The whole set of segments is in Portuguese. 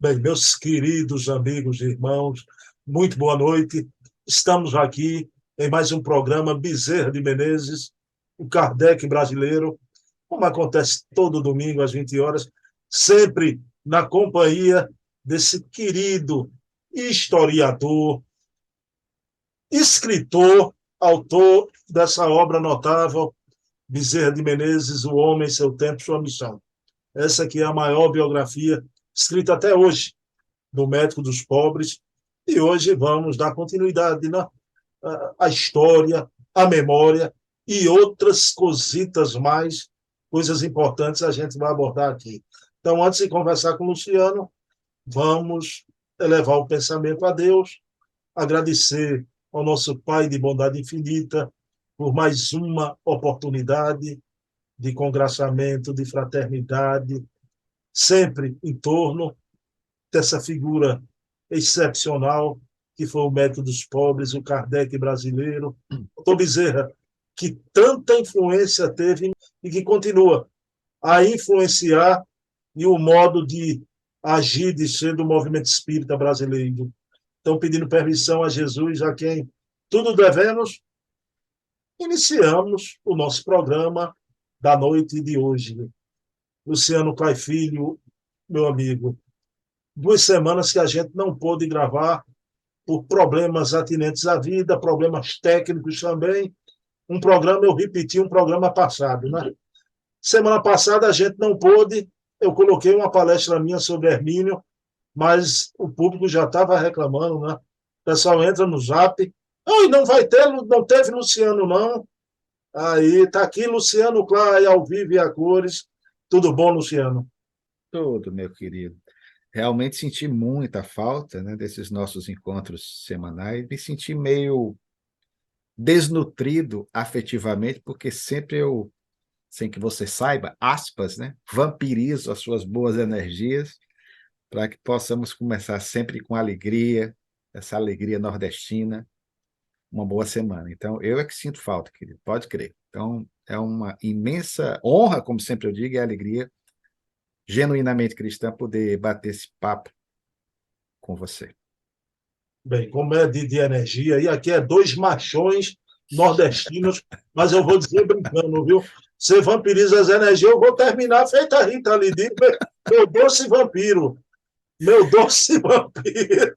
Bem, meus queridos amigos e irmãos, muito boa noite. Estamos aqui em mais um programa Bezerra de Menezes, o Kardec brasileiro, como acontece todo domingo às 20 horas, sempre na companhia desse querido historiador, escritor, autor dessa obra notável, Bezerra de Menezes, O Homem, Seu Tempo, Sua Missão. Essa aqui é a maior biografia escrita até hoje do médico dos pobres, e hoje vamos dar continuidade à história, à memória e outras cositas mais, coisas importantes a gente vai abordar aqui. Então, antes de conversar com o Luciano, vamos elevar o pensamento a Deus, agradecer ao nosso Pai de bondade infinita por mais uma oportunidade de congraçamento, de fraternidade, sempre em torno dessa figura excepcional que foi o médico dos pobres, o Kardec brasileiro. Doutor Bezerra, que tanta influência teve e que continua a influenciar e o modo de agir, de ser do movimento espírita brasileiro. Então, pedindo permissão a Jesus, a quem tudo devemos, iniciamos o nosso programa da noite de hoje. Luciano Clay Filho, meu amigo, 2 semanas que a gente não pôde gravar por problemas atinentes à vida, problemas técnicos também. Um programa, eu repeti um programa passado, né? Semana passada a gente não pôde, eu coloquei uma palestra minha sobre Hermínio, mas o público já estava reclamando, né? O pessoal entra no Zap, ai, não vai ter, não teve Luciano, não. Aí está aqui Luciano Clay, ao vivo e a cores. Tudo bom, Luciano? Tudo, meu querido. Realmente senti muita falta, né, desses nossos encontros semanais. Me senti meio desnutrido afetivamente, porque sempre eu, sem que você saiba, aspas, né, vampirizo as suas boas energias para que possamos começar sempre com alegria, essa alegria nordestina, uma boa semana. Então, eu é que sinto falta, querido, pode crer. Então, é uma imensa honra, como sempre eu digo, e alegria genuinamente cristã poder bater esse papo com você. Bem, como é de energia, e aqui é dois machões nordestinos, mas eu vou dizer brincando, viu? Você vampiriza as energias, eu vou terminar feita a Rita ali, meu doce vampiro, meu doce vampiro.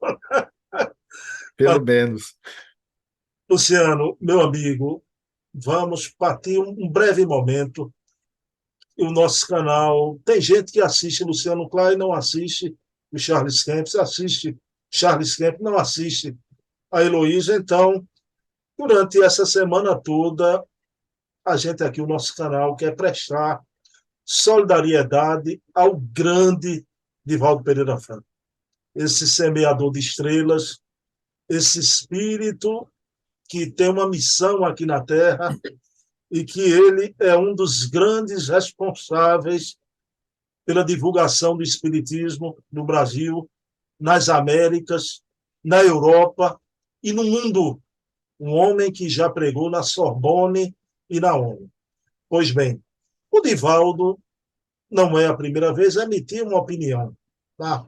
Pelo menos. Luciano, meu amigo, vamos partir um breve momento. O nosso canal, tem gente que assiste Luciano Clay, não assiste o Charles Kemp, assiste Charles Kemp, não assiste a Heloísa. Então, durante essa semana toda, a gente aqui, o nosso canal, quer prestar solidariedade ao grande Divaldo Pereira Franco, esse semeador de estrelas, esse espírito que tem uma missão aqui na Terra e que ele é um dos grandes responsáveis pela divulgação do espiritismo no Brasil, nas Américas, na Europa e no mundo. Um homem que já pregou na Sorbonne e na ONU. Pois bem, o Divaldo não é a primeira vez a emitir uma opinião. Tá?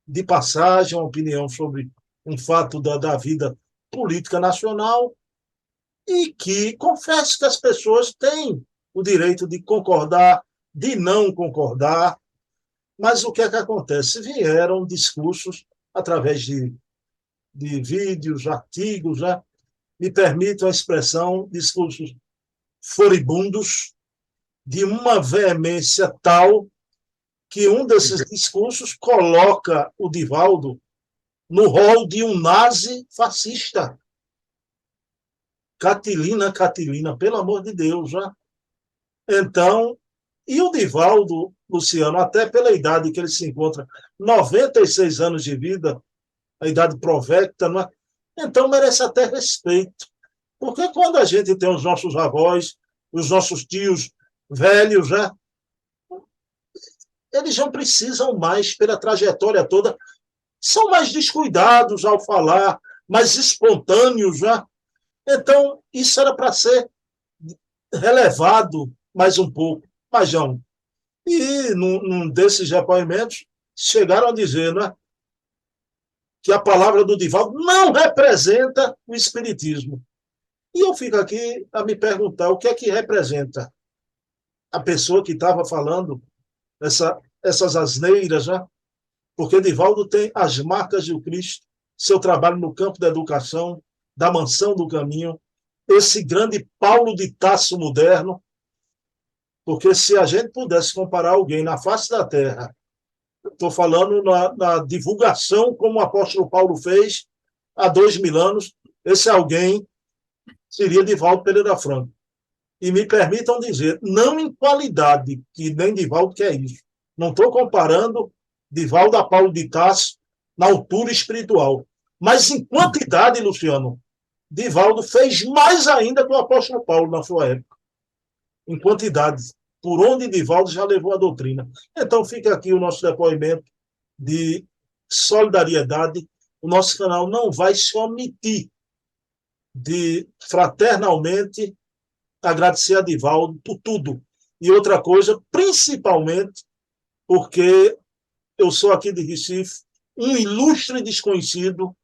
De passagem, uma opinião sobre um fato da vida política nacional e que confesso que as pessoas têm o direito de concordar, de não concordar, mas o que é que acontece? Vieram discursos através de vídeos, artigos, né? Me permitam a expressão, discursos furibundos, de uma veemência tal que um desses discursos coloca o Divaldo no rol de um nazi fascista. Catilina, pelo amor de Deus, já. Então, e o Divaldo, Luciano, até pela idade que ele se encontra, 96 anos de vida, a idade provecta, não é? Então merece até respeito. Porque quando a gente tem os nossos avós, os nossos tios velhos, né? Eles não precisam mais, pela trajetória toda, são mais descuidados ao falar, mais espontâneos, né? Então, isso era para ser relevado mais um pouco, mas não. E num desses depoimentos, chegaram a dizer, né, que a palavra do Divaldo não representa o Espiritismo. E eu fico aqui a me perguntar o que representa a pessoa que estava falando essas asneiras, né? Porque Divaldo tem as marcas do Cristo, seu trabalho no campo da educação, da mansão do caminho, esse grande Paulo de Tarso moderno, porque se a gente pudesse comparar alguém na face da terra, estou falando na divulgação, como o apóstolo Paulo fez há 2000 anos, esse alguém seria Divaldo Pereira Franco. E me permitam dizer, não em qualidade, que nem Divaldo quer isso. Não estou comparando Divaldo a Paulo de Tarso na altura espiritual. Mas em quantidade, Luciano, Divaldo fez mais ainda que o apóstolo Paulo na sua época. Em quantidade. Por onde Divaldo já levou a doutrina. Então fica aqui o nosso depoimento de solidariedade. O nosso canal não vai se omitir de fraternalmente agradecer a Divaldo por tudo. E outra coisa, principalmente porque eu sou aqui de Recife, um ilustre desconhecido,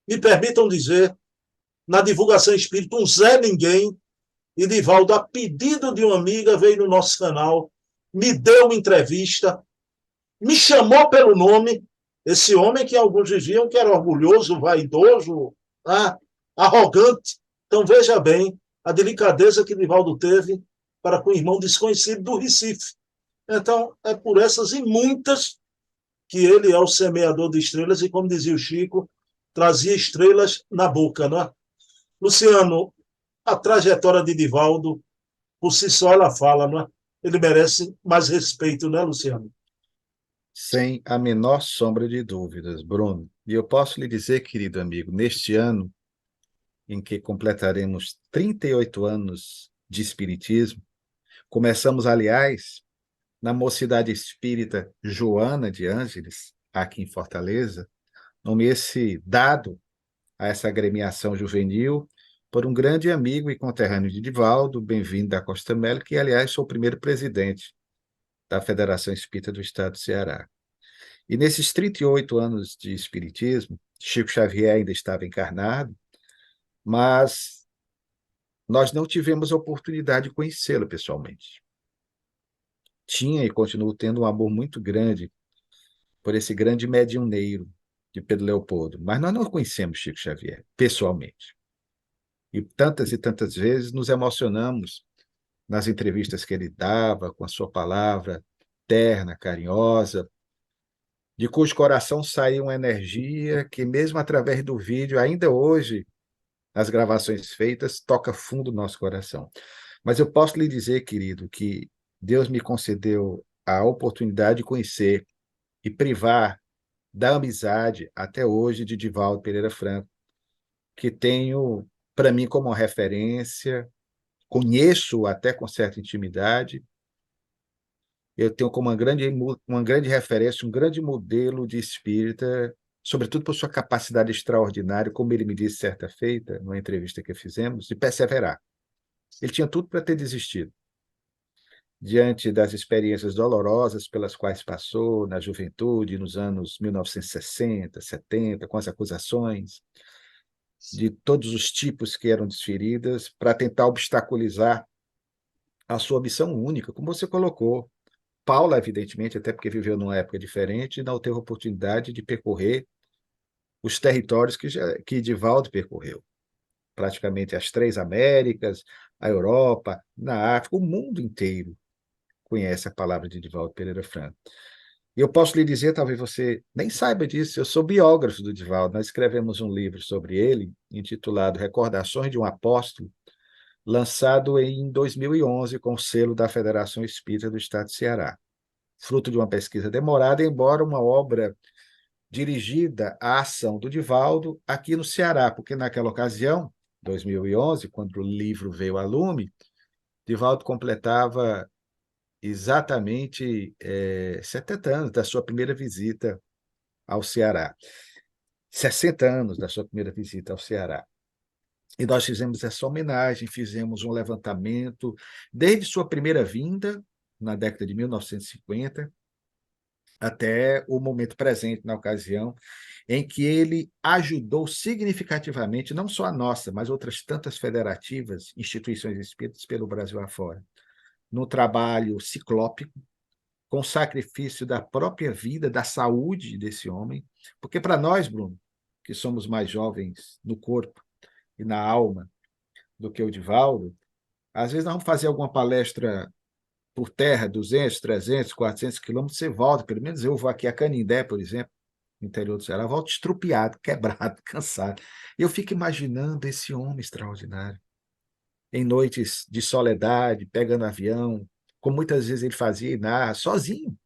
me permitam dizer, na divulgação espírita, um Zé Ninguém, e Divaldo, a pedido de uma amiga, veio no nosso canal, me deu uma entrevista, me chamou pelo nome, esse homem que alguns diziam que era orgulhoso, vaidoso, ah, arrogante. Então, veja bem a delicadeza que Divaldo teve para com o irmão desconhecido do Recife. Então, é por essas e muitas que ele é o semeador de estrelas e, como dizia o Chico, trazia estrelas na boca, não é? Luciano, a trajetória de Divaldo, por si só ela fala, não é? Ele merece mais respeito, não é, Luciano? Sem a menor sombra de dúvidas, Bruno. E eu posso lhe dizer, querido amigo, neste ano em que completaremos 38 anos de Espiritismo, começamos, aliás, na Mocidade Espírita Joana de Ângeles, aqui em Fortaleza, nome esse dado a essa agremiação juvenil por um grande amigo e conterrâneo de Divaldo, bem-vindo da Costa Melo, que, aliás, sou o primeiro presidente da Federação Espírita do Estado do Ceará. E nesses 38 anos de espiritismo, Chico Xavier ainda estava encarnado, mas nós não tivemos a oportunidade de conhecê-lo pessoalmente. Tinha e continuo tendo um amor muito grande por esse grande mediuneiro de Pedro Leopoldo, mas nós não conhecemos Chico Xavier pessoalmente. E tantas vezes nos emocionamos nas entrevistas que ele dava, com a sua palavra terna, carinhosa, de cujo coração saía uma energia que, mesmo através do vídeo, ainda hoje, nas gravações feitas, toca fundo no nosso coração. Mas eu posso lhe dizer, querido, que Deus me concedeu a oportunidade de conhecer e privar da amizade, até hoje, de Divaldo Pereira Franco, que tenho, para mim, como referência, conheço até com certa intimidade, eu tenho como uma grande referência, um grande modelo de espírita, sobretudo por sua capacidade extraordinária, como ele me disse certa feita, numa entrevista que fizemos, de perseverar. Ele tinha tudo para ter desistido. Diante das experiências dolorosas pelas quais passou na juventude, nos anos 1960, 70, com as acusações de todos os tipos que eram desferidas, para tentar obstaculizar a sua missão única, como você colocou. Paula, evidentemente, até porque viveu numa época diferente, não teve oportunidade de percorrer os territórios que Divaldo percorreu. Praticamente as três Américas, a Europa, na África, o mundo inteiro conhece a palavra de Divaldo Pereira Franco. E eu posso lhe dizer, talvez você nem saiba disso, eu sou biógrafo do Divaldo. Nós escrevemos um livro sobre ele, intitulado Recordações de um Apóstolo, lançado em 2011 com o selo da Federação Espírita do Estado de Ceará. Fruto de uma pesquisa demorada, embora uma obra dirigida à ação do Divaldo aqui no Ceará, porque naquela ocasião, 2011, quando o livro veio a lume, Divaldo completava exatamente 70 anos da sua primeira visita ao Ceará. 60 anos da sua primeira visita ao Ceará. E nós fizemos essa homenagem, fizemos um levantamento desde sua primeira vinda, na década de 1950, até o momento presente, na ocasião, em que ele ajudou significativamente, não só a nossa, mas outras tantas federativas, instituições espíritas pelo Brasil afora, no trabalho ciclópico, com sacrifício da própria vida, da saúde desse homem, porque para nós, Bruno, que somos mais jovens no corpo e na alma do que o Divaldo, às vezes nós vamos fazer alguma palestra por terra, 200, 300, 400 quilômetros, você volta, pelo menos eu vou aqui a Canindé, por exemplo, no interior do Ceará, volto estrupiado, quebrado, cansado. Eu fico imaginando esse homem extraordinário, em noites de soledade, pegando avião, como muitas vezes ele fazia e narra, sozinho.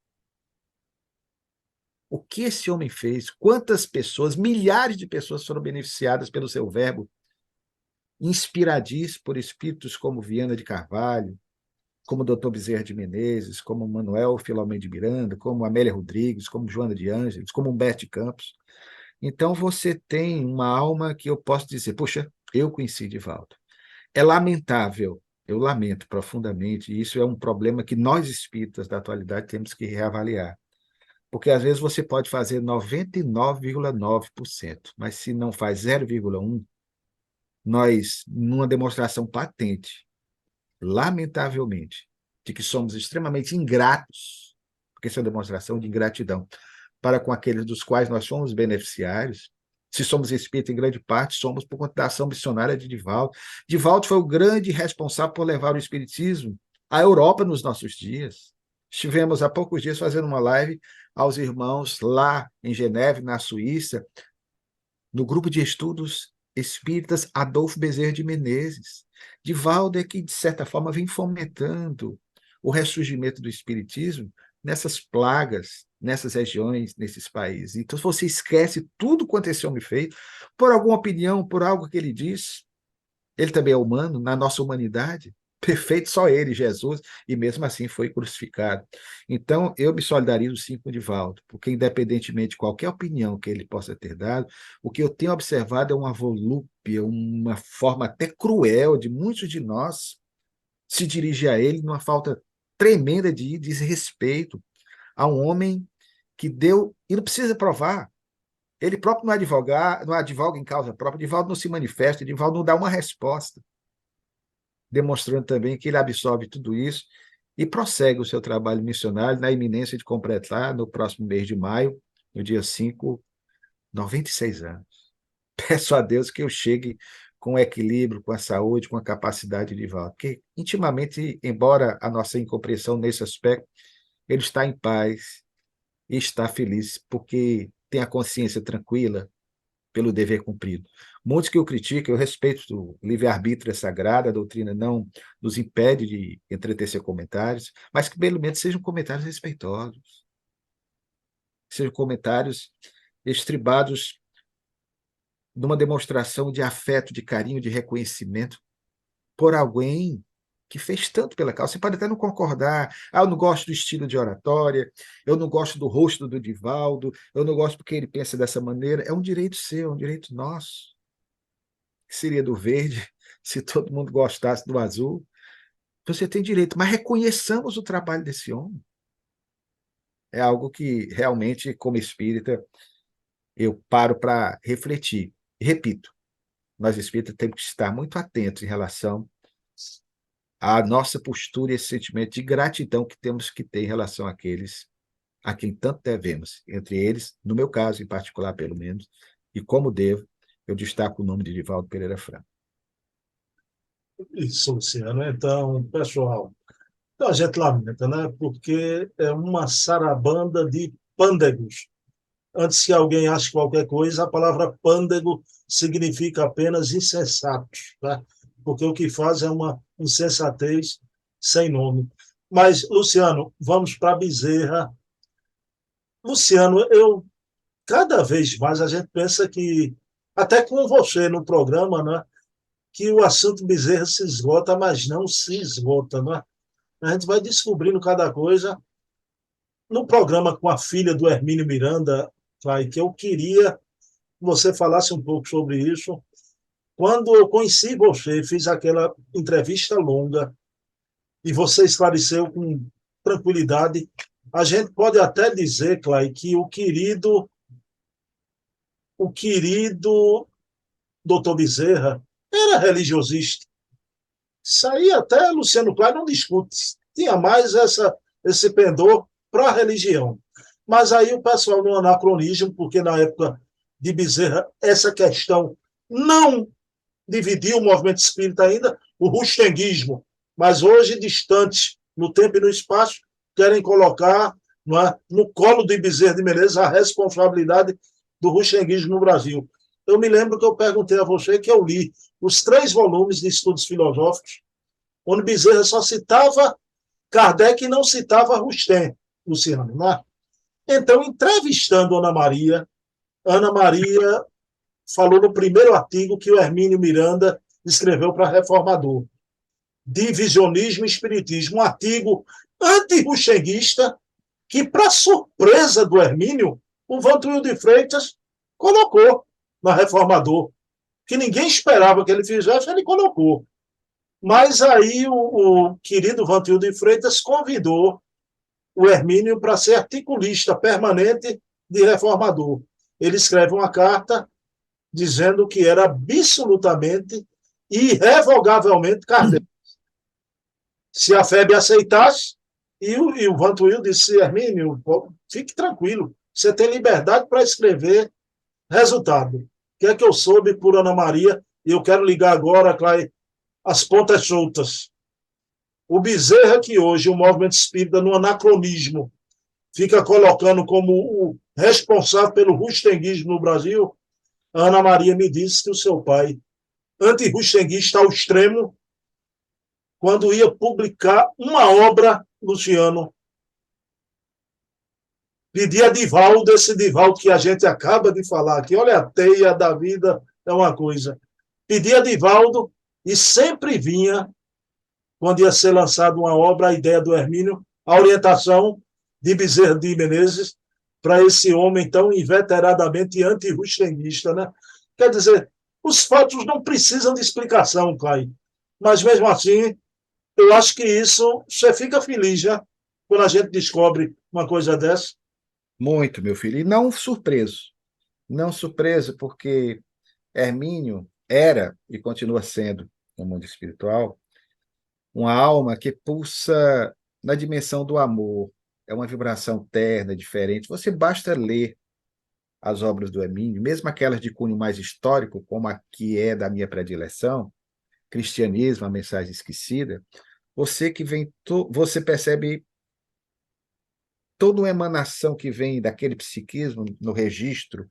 O que esse homem fez? Quantas pessoas, milhares de pessoas foram beneficiadas pelo seu verbo, inspiradíssimo por espíritos como Viana de Carvalho, como o Dr. Bezerra de Menezes, como Manuel Filomeno de Miranda, como Amélia Rodrigues, como Joana de Ângeles, como Humberto Campos. Então, você tem uma alma que eu posso dizer, puxa, eu conheci Divaldo. É lamentável, eu lamento profundamente, e isso é um problema que nós espíritas da atualidade temos que reavaliar. Porque às vezes você pode fazer 99,9%, mas se não faz 0,1%, nós, numa demonstração patente, lamentavelmente, de que somos extremamente ingratos, porque isso é uma demonstração de ingratidão, para com aqueles dos quais nós somos beneficiários. Se somos espírita, em grande parte, somos por conta da ação missionária de Divaldo. Divaldo foi o grande responsável por levar o espiritismo à Europa nos nossos dias. Estivemos há poucos dias fazendo uma live aos irmãos lá em Geneve, na Suíça, no grupo de estudos espíritas Adolfo Bezerra de Menezes. Divaldo é que, de certa forma, vem fomentando o ressurgimento do espiritismo nessas plagas, nessas regiões, nesses países. Então, se você esquece tudo quanto esse homem fez, por alguma opinião, por algo que ele diz, ele também é humano, na nossa humanidade, perfeito, só ele, Jesus, e mesmo assim foi crucificado. Então, eu me solidarizo sim com o Divaldo, porque independentemente de qualquer opinião que ele possa ter dado, o que eu tenho observado é uma volúpia, uma forma até cruel de muitos de nós se dirigir a ele numa falta tremenda de desrespeito a um homem que deu, e não precisa provar, ele próprio não advoga em causa própria, Divaldo não se manifesta, Divaldo não dá uma resposta, demonstrando também que ele absorve tudo isso e prossegue o seu trabalho missionário na iminência de completar, no próximo mês de maio, no dia 5, 96 anos. Peço a Deus que eu chegue com equilíbrio, com a saúde, com a capacidade de volta. Porque, intimamente, embora a nossa incompreensão nesse aspecto, ele está em paz e está feliz, porque tem a consciência tranquila pelo dever cumprido. Muitos que o criticam, eu respeito o livre-arbítrio é sagrado, a doutrina não nos impede de entretecer comentários, mas que pelo menos sejam comentários respeitosos, sejam comentários estribados numa demonstração de afeto, de carinho, de reconhecimento por alguém que fez tanto pela causa. Você pode até não concordar, eu não gosto do estilo de oratória, eu não gosto do rosto do Divaldo, eu não gosto porque ele pensa dessa maneira. É um direito seu, é um direito nosso. Que seria do verde se todo mundo gostasse do azul. Você tem direito, mas reconheçamos o trabalho desse homem. É algo que realmente, como espírita, eu paro para refletir. E repito, nós espíritas temos que estar muito atentos em relação à nossa postura e esse sentimento de gratidão que temos que ter em relação àqueles a quem tanto devemos. Entre eles, no meu caso em particular, pelo menos, e como devo, eu destaco o nome de Divaldo Pereira Franco. Isso, Luciano. Então, pessoal, então a gente lamenta, né? Porque é uma sarabanda de pândegos. Antes que alguém ache qualquer coisa, a palavra pândego significa apenas insensatos, tá? Porque o que faz é uma insensatez sem nome. Mas, Luciano, vamos para Bezerra. Luciano, eu cada vez mais a gente pensa que, até com você no programa, né, que o assunto Bezerra se esgota, mas não se esgota, né? A gente vai descobrindo cada coisa. No programa com a filha do Hermínio Miranda, vai, que eu queria que você falasse um pouco sobre isso. Quando eu conheci você, fiz aquela entrevista longa e você esclareceu com tranquilidade A gente pode até dizer, Clay, que o querido doutor Bezerra era religiosista. Isso aí até Luciano Clay não discute. Tinha mais esse pendor para a religião. Mas aí o pessoal no anacronismo, porque na época de Bezerra essa questão não dividiu o movimento espírita ainda, o rustenguismo, mas hoje distante no tempo e no espaço, querem colocar, não é, no colo de Bezerra de Menezes a responsabilidade do rustenguismo no Brasil. Eu me lembro que eu perguntei a você que eu li os 3 volumes de estudos filosóficos, onde Bezerra só citava Kardec e não citava Rustem, Luciano. Não é? Então, entrevistando Ana Maria falou no primeiro artigo que o Hermínio Miranda escreveu para Reformador. Divisionismo e Espiritismo, um artigo anti-ruxenguista que, para surpresa do Hermínio, o Vantuil de Freitas colocou na Reformador. Que ninguém esperava que ele fizesse, ele colocou. Mas aí o querido Vantuil de Freitas convidou o Hermínio para ser articulista permanente de Reformador. Ele escreve uma carta dizendo que era absolutamente e irrevogavelmente Kardec. Se a FEB aceitasse, e o Vantuil disse, Hermínio, fique tranquilo, você tem liberdade para escrever. Resultado, o que é que eu soube por Ana Maria, e eu quero ligar agora, Clay, as pontas soltas. O Bezerra, que hoje o movimento espírita, no anacronismo, fica colocando como o responsável pelo rustenguismo no Brasil, a Ana Maria me disse que o seu pai, anti-rustenguista ao extremo, quando ia publicar uma obra, Luciano, pedia a Divaldo, esse Divaldo que a gente acaba de falar aqui, olha, a teia da vida é uma coisa. Pedia a Divaldo e sempre vinha, quando ia ser lançada uma obra, a ideia do Hermínio, a orientação de Bezerra de Menezes para esse homem tão inveteradamente anti-rustenguista, né? Quer dizer, os fatos não precisam de explicação, Clay. Mas mesmo assim, eu acho que isso, você fica feliz, já, quando a gente descobre uma coisa dessa. Muito, meu filho. E não surpreso. Não surpreso, porque Hermínio era e continua sendo, no mundo espiritual, uma alma que pulsa na dimensão do amor. É uma vibração terna, diferente. Você basta ler as obras do Hermínio, mesmo aquelas de cunho mais histórico, como a que é da minha predileção, Cristianismo, a Mensagem Esquecida, você percebe toda uma emanação que vem daquele psiquismo no registro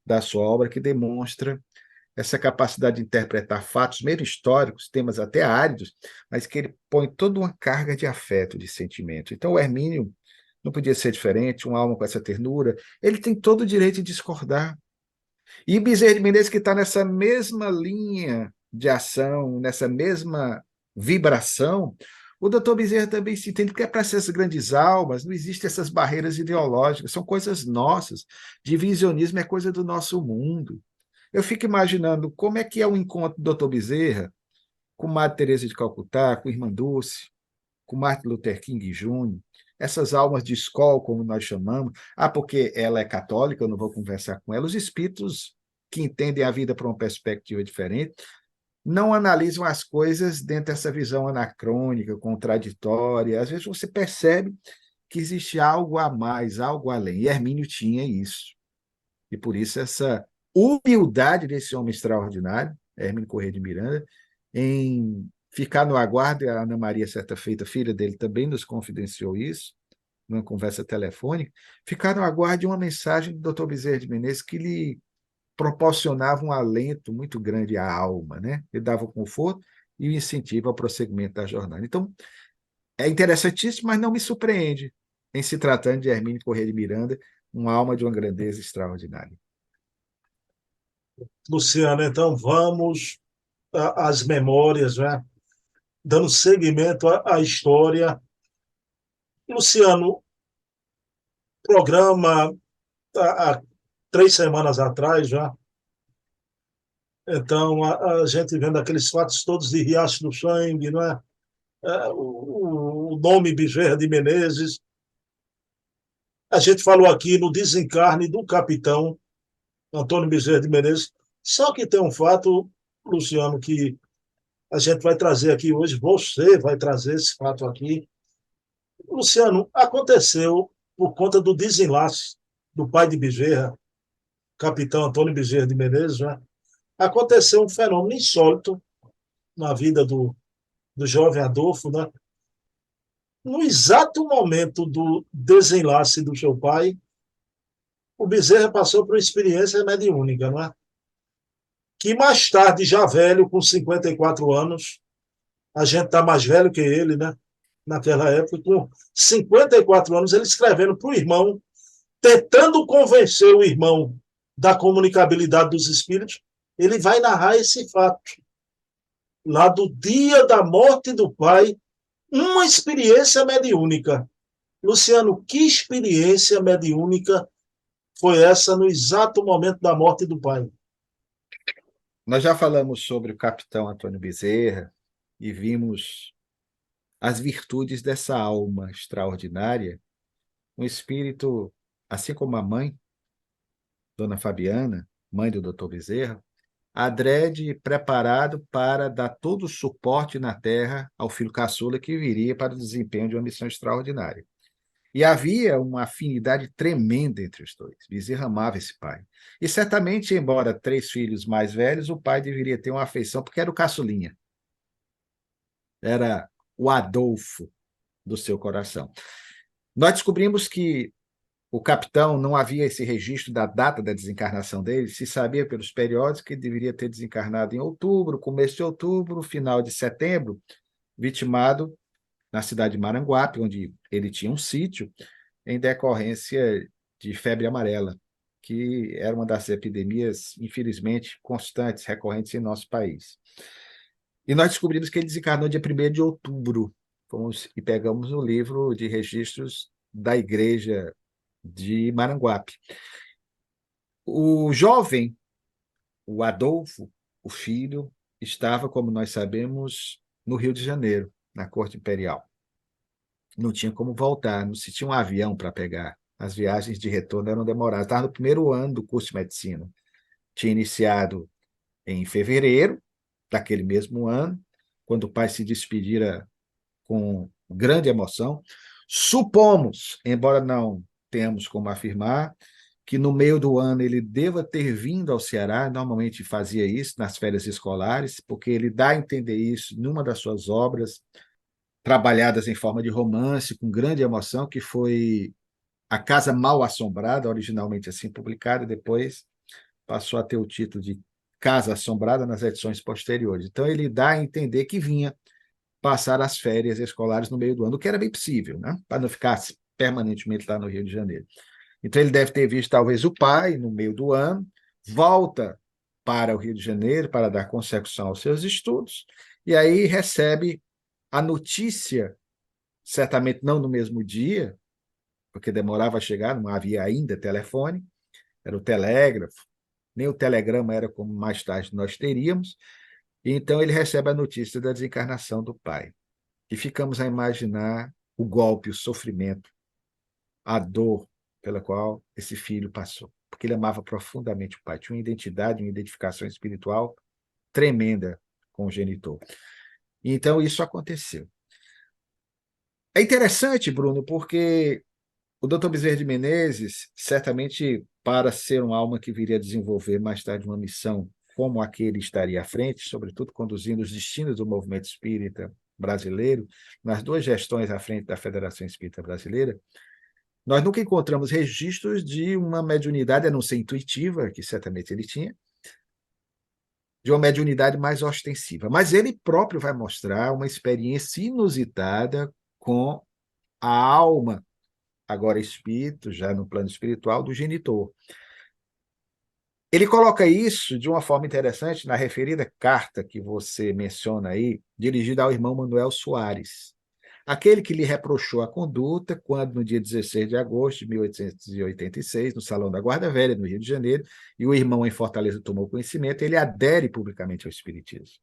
da sua obra, que demonstra essa capacidade de interpretar fatos, mesmo históricos, temas até áridos, mas que ele põe toda uma carga de afeto, de sentimento. Então, o Hermínio não podia ser diferente, uma alma com essa ternura, ele tem todo o direito de discordar. E Bezerra de Menezes, que está nessa mesma linha de ação, nessa mesma vibração, o doutor Bezerra também se entende que é para essas grandes almas, não existem essas barreiras ideológicas, são coisas nossas. Divisionismo é coisa do nosso mundo. Eu fico imaginando como é que é o encontro do doutor Bezerra com Madre Teresa de Calcutá, com Irmã Dulce, com Martin Luther King Jr., essas almas de escola, como nós chamamos. Ah, porque ela é católica, eu não vou conversar com ela. Os espíritos que entendem a vida por uma perspectiva diferente não analisam as coisas dentro dessa visão anacrônica, contraditória. Às vezes você percebe que existe algo a mais, algo além. E Hermínio tinha isso. E por isso essa humildade desse homem extraordinário, Hermínio Corrêa de Miranda, em ficar no aguardo. A Ana Maria, certa feita, filha dele, também nos confidenciou isso, numa conversa telefônica, ficar no aguardo de uma mensagem do Dr. Bezerra de Menezes que lhe proporcionava um alento muito grande à alma, né? Ele dava conforto e o incentivo ao prosseguimento da jornada. Então, é interessantíssimo, mas não me surpreende em se tratando de Hermínio Corrêa de Miranda, uma alma de uma grandeza extraordinária. Luciano, então vamos às memórias, né? Dando seguimento à história. Luciano, programa há 3 semanas atrás já. Então, a gente vendo aqueles fatos todos de Riacho do Sangue, não é? O nome Bezerra de Menezes. A gente falou aqui no desencarne do capitão Antônio Bezerra de Menezes, só que tem um fato, Luciano, que a gente vai trazer aqui hoje, você vai trazer esse fato aqui. Luciano, aconteceu por conta do desenlace do pai de Bezerra, capitão Antônio Bezerra de Menezes, né? Aconteceu um fenômeno insólito na vida do jovem Adolfo, né? No exato momento do desenlace do seu pai, o Bezerra passou por uma experiência mediúnica, não é? Que mais tarde, já velho, com 54 anos, a gente está mais velho que ele, né? Naquela época, com 54 anos, ele escrevendo para o irmão, tentando convencer o irmão da comunicabilidade dos espíritos, ele vai narrar esse fato. Lá do dia da morte do pai, uma experiência mediúnica. Luciano, que experiência mediúnica foi essa no exato momento da morte do pai? Nós já falamos sobre o capitão Antônio Bezerra e vimos as virtudes dessa alma extraordinária, um espírito, assim como a mãe, Dona Fabiana, mãe do Dr. Bezerra, adrede preparado para dar todo o suporte na terra ao filho caçula que viria para o desempenho de uma missão extraordinária. E havia uma afinidade tremenda entre os dois. Bezerra amava esse pai. E certamente, embora 3 filhos mais velhos, o pai deveria ter uma afeição, porque era o caçulinha. Era o Adolfo do seu coração. Nós descobrimos que o capitão não havia esse registro da data da desencarnação dele, se sabia pelos periódicos que ele deveria ter desencarnado em outubro, começo de outubro, final de setembro, vitimado na cidade de Maranguape, onde ele tinha um sítio, em decorrência de febre amarela, que era uma das epidemias, infelizmente, constantes, recorrentes em nosso país. E nós descobrimos que ele desencarnou dia 1º de outubro. Fomos e pegamos o livro de registros da igreja de Maranguape. O jovem, o Adolfo, o filho, estava, como nós sabemos, no Rio de Janeiro, na Corte Imperial. Não tinha como voltar, não se tinha um avião para pegar. As viagens de retorno eram demoradas. Estava no primeiro ano do curso de medicina. Tinha iniciado em fevereiro daquele mesmo ano, quando o pai se despedira com grande emoção. Supomos, embora não tenhamos como afirmar, que no meio do ano ele deva ter vindo ao Ceará, normalmente fazia isso nas férias escolares, porque ele dá a entender isso numa das suas obras, trabalhadas em forma de romance, com grande emoção, que foi A Casa Mal Assombrada, originalmente assim publicada, depois passou a ter o título de Casa Assombrada nas edições posteriores. Então ele dá a entender que vinha passar as férias escolares no meio do ano, o que era bem possível, né? Para não ficar permanentemente lá no Rio de Janeiro. Então ele deve ter visto talvez o pai no meio do ano, volta para o Rio de Janeiro para dar consecução aos seus estudos, e aí recebe a notícia, certamente não no mesmo dia, porque demorava a chegar, não havia ainda telefone, era o telégrafo, nem o telegrama era como mais tarde nós teríamos, e então ele recebe a notícia da desencarnação do pai. E ficamos a imaginar o golpe, o sofrimento, a dor pela qual esse filho passou, porque ele amava profundamente o pai, tinha uma identidade, uma identificação espiritual tremenda com o genitor. E então isso aconteceu. É interessante, Bruno, porque o Dr. Bezerra de Menezes, certamente, para ser uma alma que viria a desenvolver mais tarde uma missão como a que ele estaria à frente, sobretudo conduzindo os destinos do movimento espírita brasileiro, nas 2 gestões à frente da Federação Espírita Brasileira, nós nunca encontramos registros de uma mediunidade, a não ser intuitiva, que certamente ele tinha, de uma mediunidade mais ostensiva. Mas ele próprio vai mostrar uma experiência inusitada com a alma, agora espírito, já no plano espiritual, do genitor. Ele coloca isso de uma forma interessante na referida carta que você menciona aí, dirigida ao irmão Manuel Soares, aquele que lhe reprochou a conduta quando, no dia 16 de agosto de 1886, no Salão da Guarda Velha, no Rio de Janeiro, e o irmão em Fortaleza tomou conhecimento, ele adere publicamente ao espiritismo.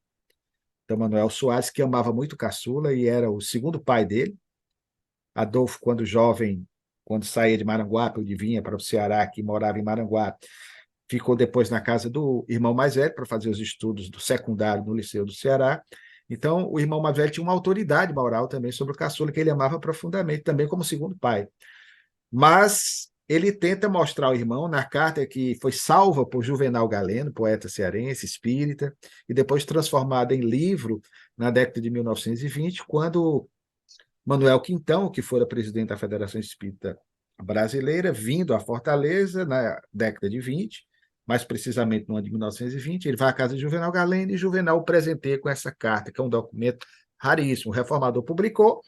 Então, Manuel Soares, que amava muito Caçula e era o segundo pai dele, Adolfo, quando jovem, quando saía de Maranguape, ou vinha para o Ceará, que morava em Maranguape, ficou depois na casa do irmão mais velho para fazer os estudos do secundário no Liceu do Ceará. Então, o irmão mais velho tinha uma autoridade moral também sobre o caçula, que ele amava profundamente, também como segundo pai. Mas ele tenta mostrar ao irmão, na carta que foi salva por Juvenal Galeno, poeta cearense, espírita, e depois transformada em livro na década de 1920, quando Manuel Quintão, que fora presidente da Federação Espírita Brasileira, vindo à Fortaleza na década de 20, mais precisamente no ano de 1920, ele vai à casa de Juvenal Galeno e Juvenal o presenteia com essa carta, que é um documento raríssimo. O reformador publicou,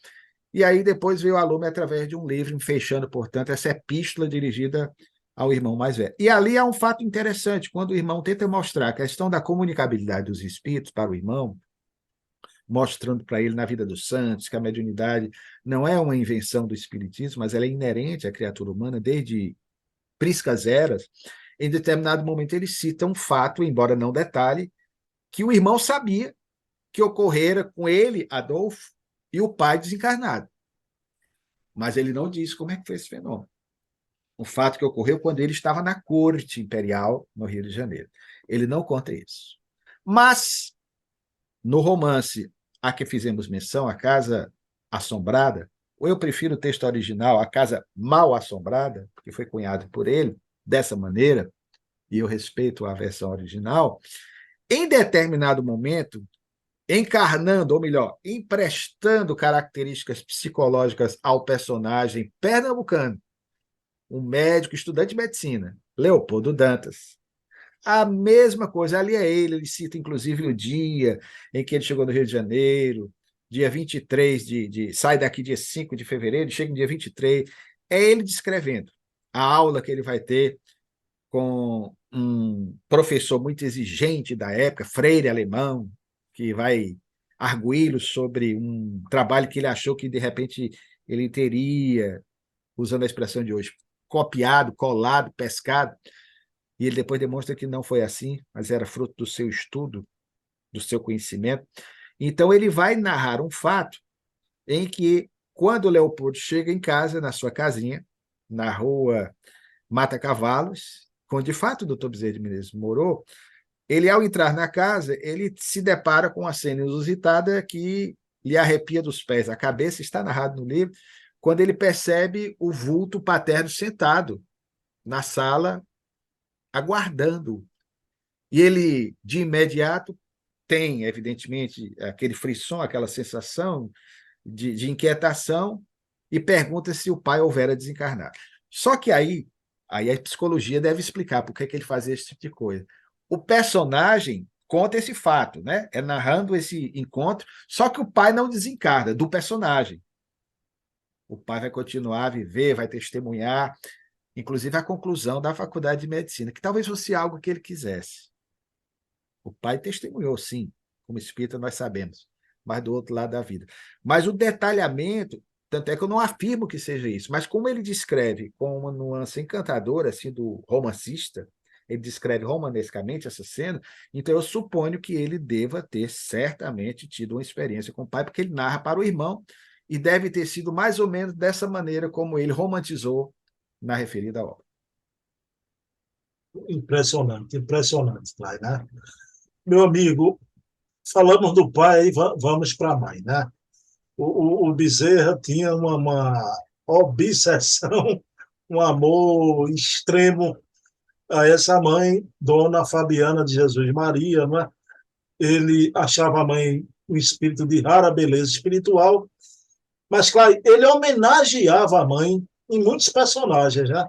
e aí depois veio a lume através de um livro, fechando, portanto, essa epístola dirigida ao irmão mais velho. E ali há um fato interessante, quando o irmão tenta mostrar a questão da comunicabilidade dos espíritos para o irmão, mostrando para ele na vida dos santos que a mediunidade não é uma invenção do espiritismo, mas ela é inerente à criatura humana desde priscas eras. Em determinado momento ele cita um fato, embora não detalhe, que o irmão sabia que ocorrera com ele, Adolfo, e o pai desencarnado. Mas ele não diz como é que foi esse fenômeno. Um fato que ocorreu quando ele estava na corte imperial no Rio de Janeiro. Ele não conta isso. Mas, no romance a que fizemos menção, A Casa Assombrada, ou eu prefiro o texto original, A Casa Mal Assombrada, porque foi cunhado por ele, dessa maneira, e eu respeito a versão original, em determinado momento, encarnando, ou melhor, emprestando características psicológicas ao personagem pernambucano, um médico estudante de medicina, Leopoldo Dantas. A mesma coisa, ali é ele cita inclusive o dia em que ele chegou no Rio de Janeiro, dia 23 sai daqui dia 5 de fevereiro, chega no dia 23, é ele descrevendo a aula que ele vai ter com um professor muito exigente da época, Freire alemão, que vai arguí-lo sobre um trabalho que ele achou que, de repente, ele teria, usando a expressão de hoje, copiado, colado, pescado, e ele depois demonstra que não foi assim, mas era fruto do seu estudo, do seu conhecimento. Então, ele vai narrar um fato em que, quando o Leopoldo chega em casa, na sua casinha, na rua Mata Cavalos, onde de fato o doutor Bezerra de Menezes morou, ele, ao entrar na casa, ele se depara com uma cena inusitada que lhe arrepia dos pés. A cabeça está narrado no livro, quando ele percebe o vulto paterno sentado na sala, aguardando. E ele, de imediato, tem, evidentemente, aquele frisson, aquela sensação de inquietação, e pergunta se o pai houvera desencarnado. Só que aí a psicologia deve explicar por que ele fazia esse tipo de coisa. O personagem conta esse fato, né? É narrando esse encontro, só que o pai não desencarna do personagem. O pai vai continuar a viver, vai testemunhar, inclusive a conclusão da faculdade de medicina, que talvez fosse algo que ele quisesse. O pai testemunhou, sim, como espírita nós sabemos, mas do outro lado da vida. Mas o detalhamento, tanto é que eu não afirmo que seja isso, mas como ele descreve com uma nuance encantadora, assim, do romancista, ele descreve romanescamente essa cena, então eu suponho que ele deva ter certamente tido uma experiência com o pai, porque ele narra para o irmão, e deve ter sido mais ou menos dessa maneira como ele romantizou na referida obra. Impressionante, impressionante, Clay, né? Meu amigo, falamos do pai, vamos para a mãe, né? O Bezerra tinha uma obsessão, um amor extremo a essa mãe, Dona Fabiana de Jesus Maria, né? Ele achava a mãe um espírito de rara beleza espiritual, mas, claro, ele homenageava a mãe em muitos personagens, né?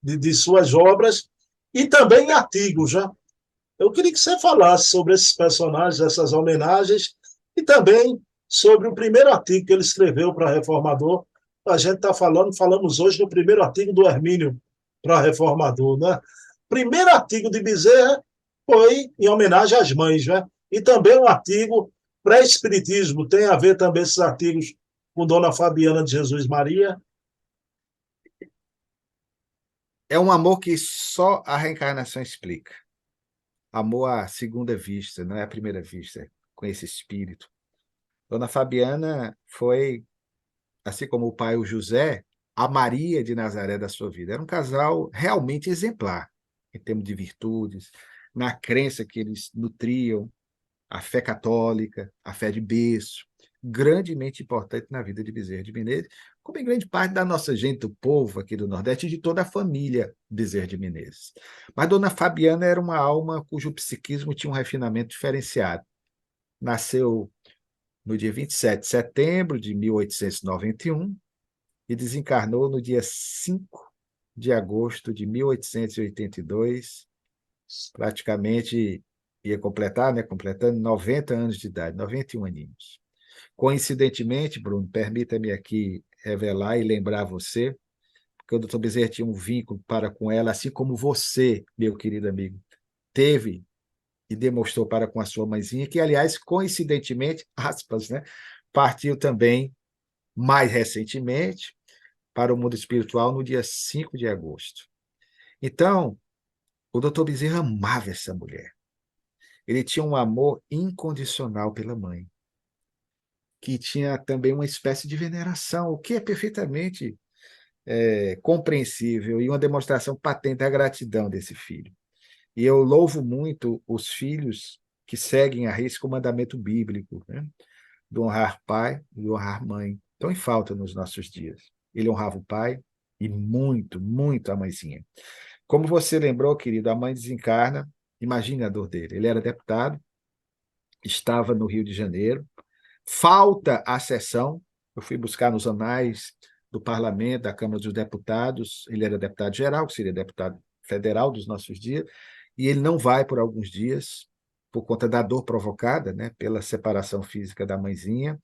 De suas obras e também em artigos, né? Eu queria que você falasse sobre esses personagens, essas homenagens, e também sobre o primeiro artigo que ele escreveu para Reformador. A gente está falamos hoje do primeiro artigo do Hermínio para Reformador, né? Primeiro artigo de Bezerra foi em homenagem às mães, né? E também um artigo pré-espiritismo, tem a ver também esses artigos com Dona Fabiana de Jesus Maria. É um amor que só a reencarnação explica. Amor à segunda vista, não é à primeira vista, com esse espírito. Dona Fabiana foi, assim como o pai, o José, a Maria de Nazaré da sua vida. Era um casal realmente exemplar, em termos de virtudes, na crença que eles nutriam, a fé católica, a fé de berço, grandemente importante na vida de Bezerra de Menezes, como em grande parte da nossa gente, do povo aqui do Nordeste e de toda a família Bezerra de Menezes. Mas Dona Fabiana era uma alma cujo psiquismo tinha um refinamento diferenciado. Nasceu no dia 27 de setembro de 1891 e desencarnou no dia 5 de agosto de 1882, praticamente ia completar, né, completando 90 anos de idade, 91 aninhos. Coincidentemente, Bruno, permita-me aqui revelar e lembrar você, porque o doutor Bezerra tinha um vínculo para com ela, assim como você, meu querido amigo, teve e demonstrou para com a sua mãezinha, que, aliás, coincidentemente, aspas, né, partiu também, mais recentemente, para o mundo espiritual no dia 5 de agosto. Então, o doutor Bezerra amava essa mulher. Ele tinha um amor incondicional pela mãe, que tinha também uma espécie de veneração, o que é perfeitamente compreensível e uma demonstração patente da gratidão desse filho. E eu louvo muito os filhos que seguem a risco o mandamento bíblico, né? Do honrar pai e honrar mãe. Estão em falta nos nossos dias. Ele honrava o pai e muito, muito a mãezinha. Como você lembrou, querido, a mãe desencarna, imagine a dor dele. Ele era deputado, estava no Rio de Janeiro, falta a sessão, eu fui buscar nos anais do Parlamento, da Câmara dos Deputados, ele era deputado geral, que seria deputado federal dos nossos dias, e ele não vai por alguns dias, por conta da dor provocada, né, pela separação física da mãezinha.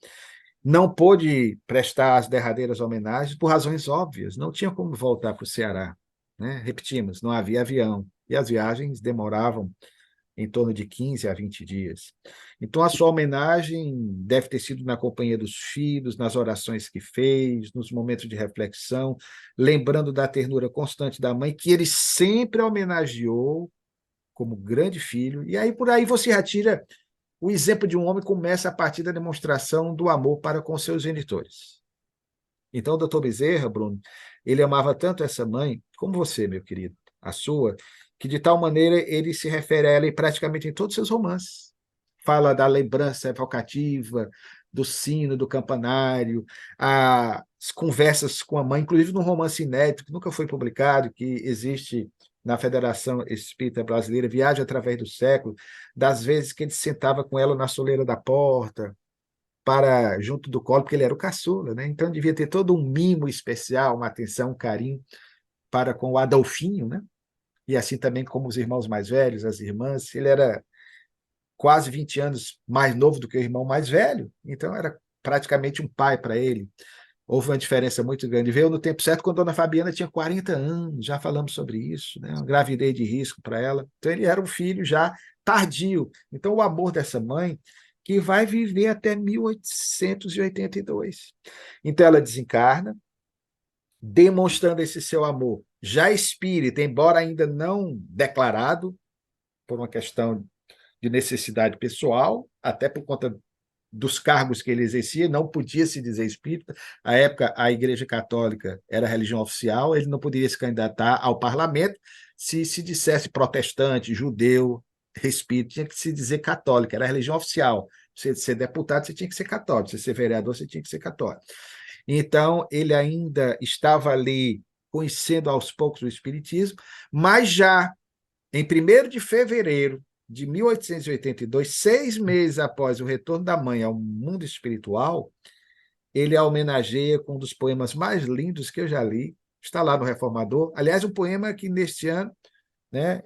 Não pôde prestar as derradeiras homenagens por razões óbvias, não tinha como voltar para o Ceará. Né? Repetimos, não havia avião, e as viagens demoravam em torno de 15 a 20 dias. Então, a sua homenagem deve ter sido na companhia dos filhos, nas orações que fez, nos momentos de reflexão, lembrando da ternura constante da mãe, que ele sempre homenageou como grande filho. E aí, por aí, você retira o exemplo de um homem começa a partir da demonstração do amor para com seus genitores. Então, o doutor Bezerra, Bruno, ele amava tanto essa mãe, como você, meu querido, a sua, que de tal maneira ele se refere a ela praticamente em todos os seus romances. Fala da lembrança evocativa, do sino, do campanário, as conversas com a mãe, inclusive num romance inédito, que nunca foi publicado, que existe na Federação Espírita Brasileira, Viagem através do Século, das vezes que ele sentava com ela na soleira da porta, para junto do colo, porque ele era o caçula, né? Então devia ter todo um mimo especial, uma atenção, um carinho para com o Adolfinho, né? E assim também como os irmãos mais velhos, as irmãs. Ele era quase 20 anos mais novo do que o irmão mais velho, então era praticamente um pai para ele. Houve uma diferença muito grande. Veio no tempo certo quando a Dona Fabiana tinha 40 anos, já falamos sobre isso, né? Uma gravidez de risco para ela. Então ele era um filho já tardio. Então o amor dessa mãe que vai viver até 1882. Então ela desencarna, demonstrando esse seu amor já espírita, embora ainda não declarado, por uma questão de necessidade pessoal, até por conta dos cargos que ele exercia, não podia se dizer espírita. À época, a Igreja Católica era a religião oficial, ele não poderia se candidatar ao parlamento se dissesse protestante, judeu, espírita, tinha que se dizer católica, era a religião oficial. Você ser deputado, você tinha que ser católico, você ser vereador, você tinha que ser católico. Então, ele ainda estava ali conhecendo aos poucos o espiritismo, mas já em 1º de fevereiro de 1882, 6 meses após o retorno da mãe ao mundo espiritual, ele a homenageia com um dos poemas mais lindos que eu já li, está lá no Reformador. Aliás, um poema que neste ano, né,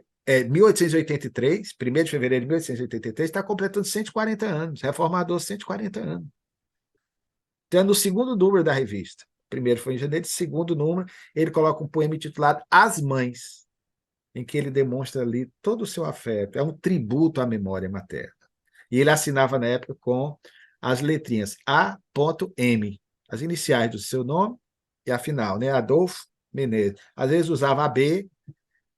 1883, 1º de fevereiro de 1883, está completando 140 anos, Reformador 140 anos. Então, no segundo número da revista, primeiro foi em janeiro, segundo número, ele coloca um poema intitulado As Mães, em que ele demonstra ali todo o seu afeto, é um tributo à memória materna. E ele assinava na época com as letrinhas A.M, as iniciais do seu nome e a final, né? Adolfo Menezes. Às vezes usava AB,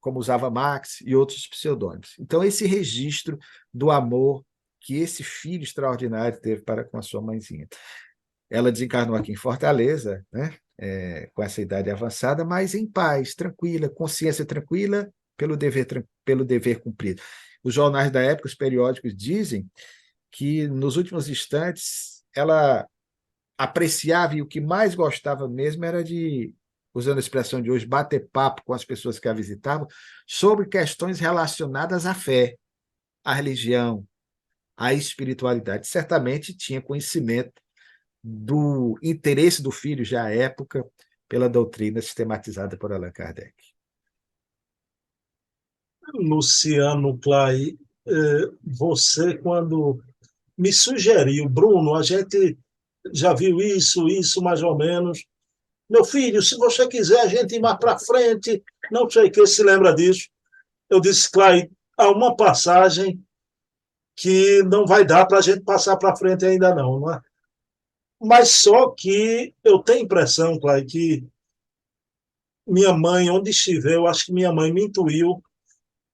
como usava Max e outros pseudônimos. Então, esse registro do amor que esse filho extraordinário teve para com a sua mãezinha. Ela desencarnou aqui em Fortaleza, né? com essa idade avançada, mas em paz, tranquila, consciência tranquila pelo dever cumprido. Os jornais da época, os periódicos dizem que nos últimos instantes ela apreciava e o que mais gostava mesmo era de, usando a expressão de hoje, bater papo com as pessoas que a visitavam sobre questões relacionadas à fé, à religião, à espiritualidade. Certamente tinha conhecimento do interesse do filho já à época pela doutrina sistematizada por Allan Kardec. Luciano Clay, você, quando me sugeriu, Bruno, a gente já viu isso mais ou menos. Meu filho, se você quiser a gente ir mais para frente, não sei que se lembra disso. Eu disse, Clay, há uma passagem que não vai dar para a gente passar para frente ainda não é? Mas só que eu tenho a impressão, Clay, que minha mãe, onde estiver, eu acho que minha mãe me intuiu,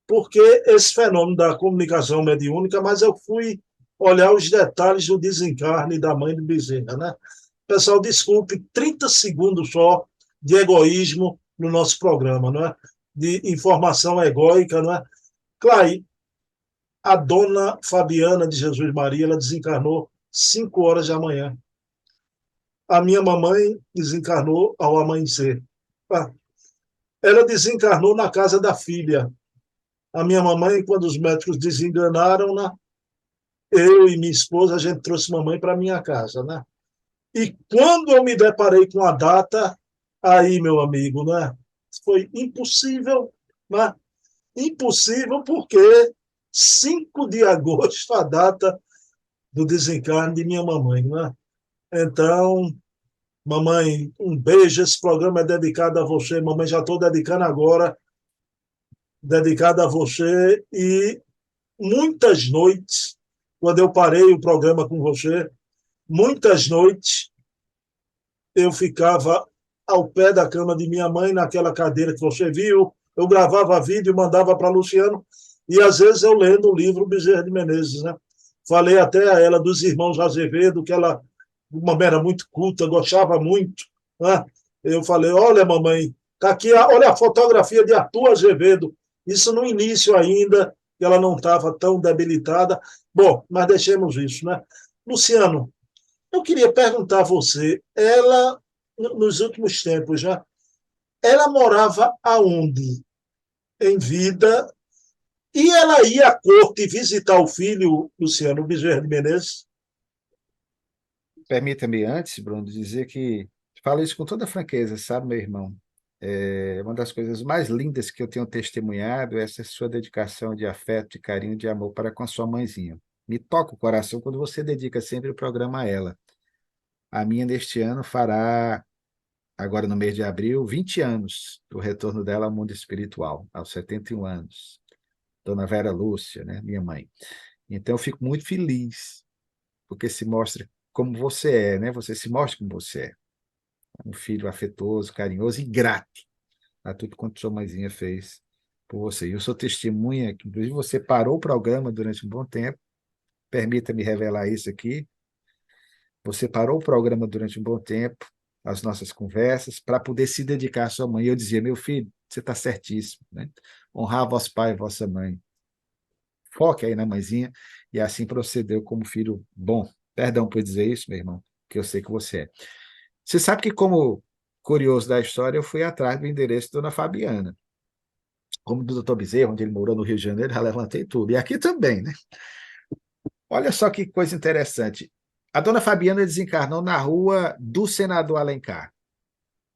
porque esse fenômeno da comunicação mediúnica, mas eu fui olhar os detalhes do desencarne da mãe do Bezerra, né? Pessoal, desculpe, 30 segundos só de egoísmo no nosso programa, não é? De informação egóica, não é? Claro, a dona Fabiana de Jesus Maria, ela desencarnou 5 horas da manhã. A minha mamãe desencarnou ao amanhecer. Ela desencarnou na casa da filha. A minha mamãe, quando os médicos desenganaram, né? Eu e minha esposa, a gente trouxe mamãe para minha casa, né? E quando eu me deparei com a data, aí, meu amigo, né? Foi impossível, né? Impossível porque 5 de agosto, a data do desencarne de minha mamãe, né? Então, mamãe, um beijo. Esse programa é dedicado a você. Mamãe, já estou dedicando agora, dedicado a você. E muitas noites, quando eu parei o programa com você, muitas noites eu ficava ao pé da cama de minha mãe, naquela cadeira que você viu. Eu gravava vídeo e mandava para Luciano, e às vezes eu lendo o livro Bezerra de Menezes, né? Falei até a ela dos irmãos Azevedo, que ela uma era muito culta, gostava muito, né? Eu falei, olha, mamãe, tá aqui, olha a fotografia de Arthur Azevedo, isso no início ainda, que ela não estava tão debilitada. Bom, mas deixemos isso, né? Luciano, eu queria perguntar a você, ela, nos últimos tempos, já, ela morava aonde em vida? E ela ia à corte visitar o filho, Luciano Bezerra de Menezes? Permita-me antes, Bruno, dizer que falo isso com toda franqueza, sabe, meu irmão? Uma das coisas mais lindas que eu tenho testemunhado é essa sua dedicação de afeto, de carinho, de amor para com a sua mãezinha. Me toca o coração quando você dedica sempre o programa a ela. A minha, neste ano, fará, agora no mês de abril, 20 anos do retorno dela ao mundo espiritual, aos 71 anos. Dona Vera Lúcia, né, minha mãe. Então, eu fico muito feliz, porque se mostra como você é, né? Você se mostra como você é. Um filho afetuoso, carinhoso e grato a tudo quanto sua mãezinha fez por você. E eu sou testemunha que, inclusive, você parou o programa durante um bom tempo. Permita-me revelar isso aqui. Você parou o programa durante um bom tempo, as nossas conversas, para poder se dedicar à sua mãe. E eu dizia, meu filho, você está certíssimo, né? Honrar vosso pai e vossa mãe. Foque aí na mãezinha. E assim procedeu como filho bom. Perdão por dizer isso, meu irmão, que eu sei que você é. Você sabe que, como curioso da história, eu fui atrás do endereço da Dona Fabiana. Como do Dr. Bezerra, onde ele morou no Rio de Janeiro, já levantei tudo. E aqui também, né? Olha só que coisa interessante. A Dona Fabiana desencarnou na rua do Senador Alencar.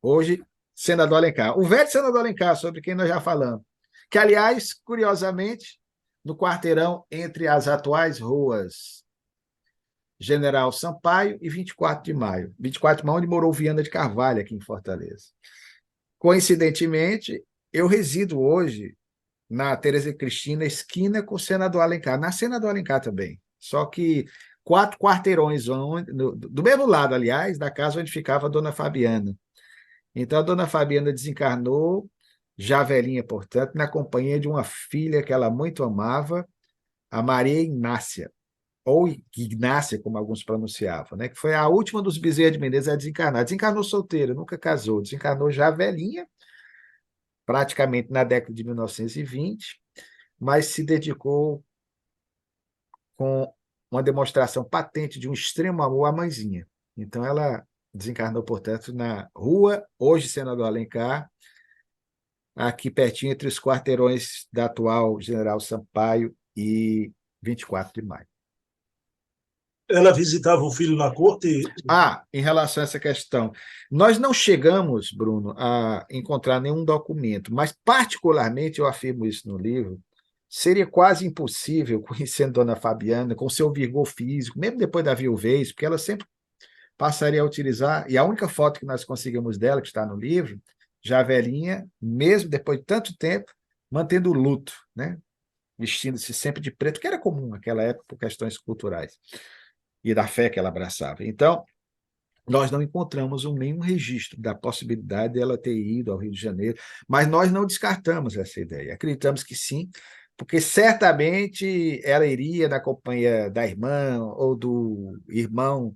Hoje, Senador Alencar. O velho Senador Alencar, sobre quem nós já falamos. Que, aliás, curiosamente, no quarteirão entre as atuais ruas General Sampaio e 24 de Maio. 24 de Maio, onde morou Viana de Carvalho, aqui em Fortaleza. Coincidentemente, eu resido hoje na Tereza Cristina, esquina com o Senador Alencar, na Senador Alencar também. Só que 4 quarteirões do mesmo lado, aliás, da casa onde ficava a Dona Fabiana. Então, a Dona Fabiana desencarnou, já velhinha, portanto, na companhia de uma filha que ela muito amava, a Maria Inácia. ou Ignácia, como alguns pronunciavam, né? Que foi a última dos Bezerra de Menezes a desencarnar. Desencarnou solteira, nunca casou, desencarnou já velhinha, praticamente na década de 1920, mas se dedicou com uma demonstração patente de um extremo amor à mãezinha. Então, ela desencarnou, portanto, na rua, hoje Senador Alencar, aqui pertinho entre os quarteirões da atual General Sampaio e 24 de maio. Ela visitava o filho na corte. Em relação a essa questão, nós não chegamos, Bruno, a encontrar nenhum documento, mas particularmente, eu afirmo isso no livro, seria quase impossível, conhecendo Dona Fabiana, com seu vigor físico, mesmo depois da viuvez, porque ela sempre passaria a utilizar, e a única foto que nós conseguimos dela, que está no livro, já velhinha, mesmo depois de tanto tempo, mantendo o luto, né? Vestindo-se sempre de preto, que era comum naquela época por questões culturais e da fé que ela abraçava. Então, nós não encontramos nenhum registro da possibilidade dela ter ido ao Rio de Janeiro, mas nós não descartamos essa ideia. Acreditamos que sim, porque certamente ela iria na companhia da irmã ou do irmão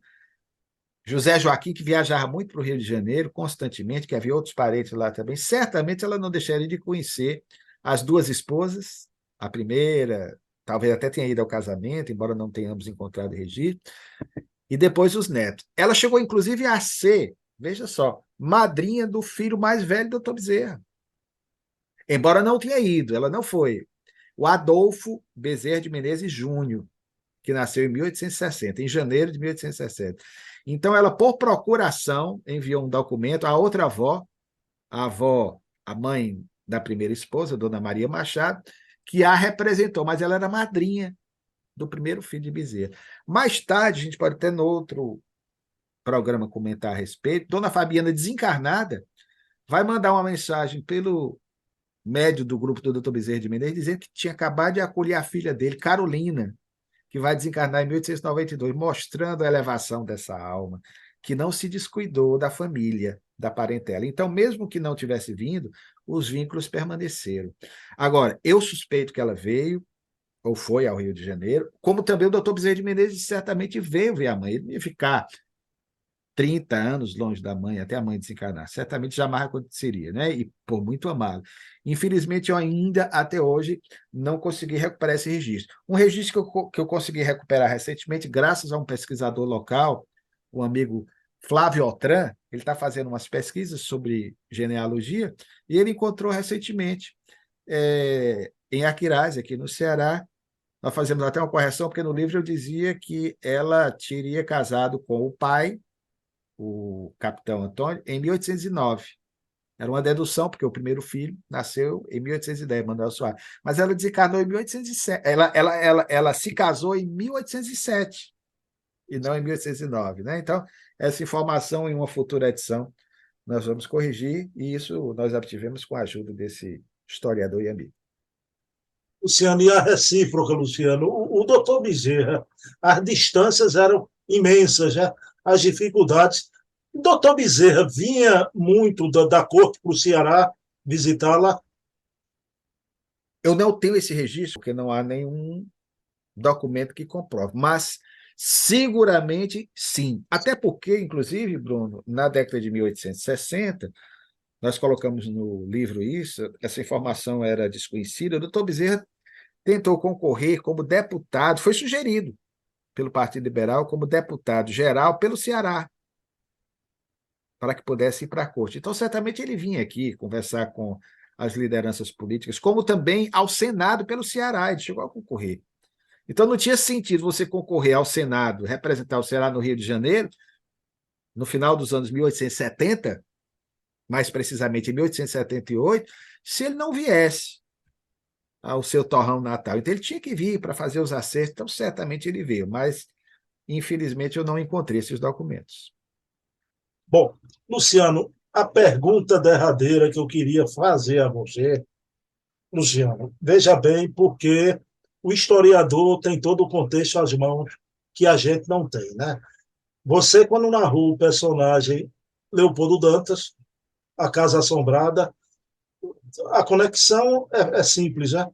José Joaquim, que viajava muito para o Rio de Janeiro constantemente, que havia outros parentes lá também. Certamente ela não deixaria de conhecer as duas esposas, a primeira, talvez até tenha ido ao casamento, embora não tenhamos encontrado registro, e depois os netos. Ela chegou, inclusive, a ser, veja só, madrinha do filho mais velho do Dr. Bezerra. Embora não tenha ido, ela não foi. O Adolfo Bezerra de Menezes Júnior, que nasceu em 1860, em janeiro de 1860. Então, ela, por procuração, enviou um documento à outra avó, a avó, a mãe da primeira esposa, Dona Maria Machado, que a representou, mas ela era madrinha do primeiro filho de Bezerra. Mais tarde, a gente pode até no outro programa comentar a respeito, Dona Fabiana, desencarnada, vai mandar uma mensagem pelo médio do grupo do Dr. Bezerra de Menezes, dizendo que tinha acabado de acolher a filha dele, Carolina, que vai desencarnar em 1892, mostrando a elevação dessa alma, que não se descuidou da família, da parentela. Então, mesmo que não tivesse vindo, os vínculos permaneceram. Agora, eu suspeito que ela veio, ou foi ao Rio de Janeiro, como também o doutor Bezerra de Menezes certamente veio ver a mãe. Ele ia ficar 30 anos longe da mãe, até a mãe desencarnar. Certamente jamais aconteceria, né? E por muito amado. Infelizmente, eu ainda, até hoje, não consegui recuperar esse registro. Um registro que eu consegui recuperar recentemente, graças a um pesquisador local, um amigo Flávio Otran, ele está fazendo umas pesquisas sobre genealogia, e ele encontrou recentemente, em Aquiraz, aqui no Ceará. Nós fazemos até uma correção, porque no livro eu dizia que ela teria casado com o pai, o capitão Antônio, em 1809. Era uma dedução, porque o primeiro filho nasceu em 1810, Manuel Soares. Mas ela desencarnou em 1807. Ela se casou em 1807 e não em 1809. Né? Então, essa informação em uma futura edição nós vamos corrigir, e isso nós obtivemos com a ajuda desse historiador e amigo. Luciano, e a recíproca, Luciano. O doutor Bezerra, as distâncias eram imensas, né? As dificuldades. O doutor Bezerra vinha muito da corte para o Ceará visitá-la. Eu não tenho esse registro, porque não há nenhum documento que comprove, mas seguramente sim. Até porque, inclusive, Bruno, na década de 1860, nós colocamos no livro isso, essa informação era desconhecida, o doutor Bezerra tentou concorrer como deputado, foi sugerido pelo Partido Liberal como deputado geral pelo Ceará, para que pudesse ir para a corte. Então, certamente ele vinha aqui conversar com as lideranças políticas, como também ao Senado pelo Ceará, ele chegou a concorrer. Então, não tinha sentido você concorrer ao Senado, representar o Ceará no Rio de Janeiro, no final dos anos 1870, mais precisamente em 1878, se ele não viesse ao seu torrão natal. Então, ele tinha que vir para fazer os acertos, então, certamente ele veio, mas, infelizmente, eu não encontrei esses documentos. Bom, Luciano, a pergunta derradeira que eu queria fazer a você, Luciano, veja bem, porque o historiador tem todo o contexto às mãos que a gente não tem, né? Você, quando narrou o personagem Leopoldo Dantas, A Casa Assombrada, a conexão é simples, né?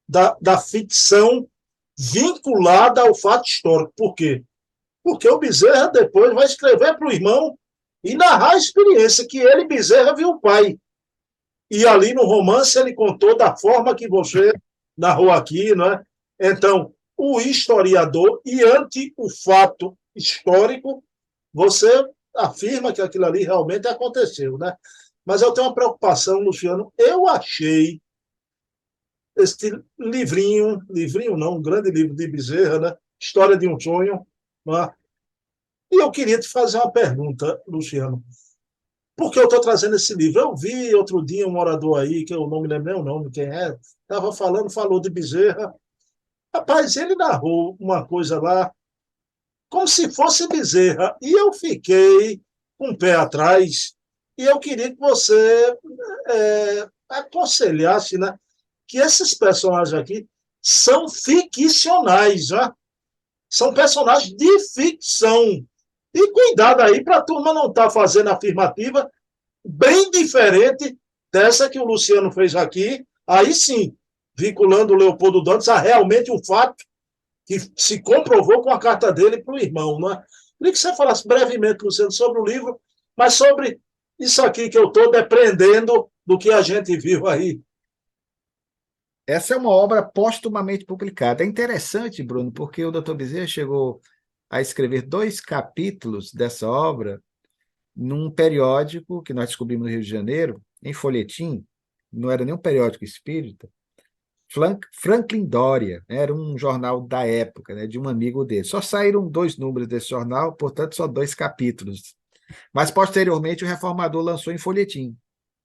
Da ficção vinculada ao fato histórico. Por quê? Porque o Bezerra depois vai escrever para o irmão e narrar a experiência que ele, Bezerra, viu o pai. E ali no romance ele contou da forma que você narrou aqui, não é? Então, o historiador, e ante o fato histórico, você afirma que aquilo ali realmente aconteceu, né? Mas eu tenho uma preocupação, Luciano. Eu achei este livrinho não, um grande livro de Bezerra, né? História de um Sonho, né? E eu queria te fazer uma pergunta, Luciano. Por que eu estou trazendo esse livro? Eu vi outro dia um orador aí, que eu não me lembro nem o nome, quem é, estava falou de Bezerra. Rapaz, ele narrou uma coisa lá, como se fosse Bezerra, e eu fiquei com o pé atrás, e eu queria que você aconselhasse, né, que esses personagens aqui são ficcionais, né? São personagens de ficção. E cuidado aí para a turma não estar fazendo afirmativa bem diferente dessa que o Luciano fez aqui. Aí sim, vinculando o Leopoldo Dantas a realmente um fato que se comprovou com a carta dele para o irmão. Né? Queria que você falasse brevemente, Luciano, sobre o livro, mas sobre isso aqui que eu estou depreendendo do que a gente viu aí. Essa é uma obra póstumamente publicada. É interessante, Bruno, porque o Dr. Bezerra chegou a escrever 2 capítulos dessa obra num periódico que nós descobrimos no Rio de Janeiro, em folhetim, não era nem um periódico espírita, Franklin Doria, né, era um jornal da época, né, de um amigo dele. Só saíram 2 números desse jornal, portanto, só 2 capítulos. Mas, posteriormente, o Reformador lançou em folhetim,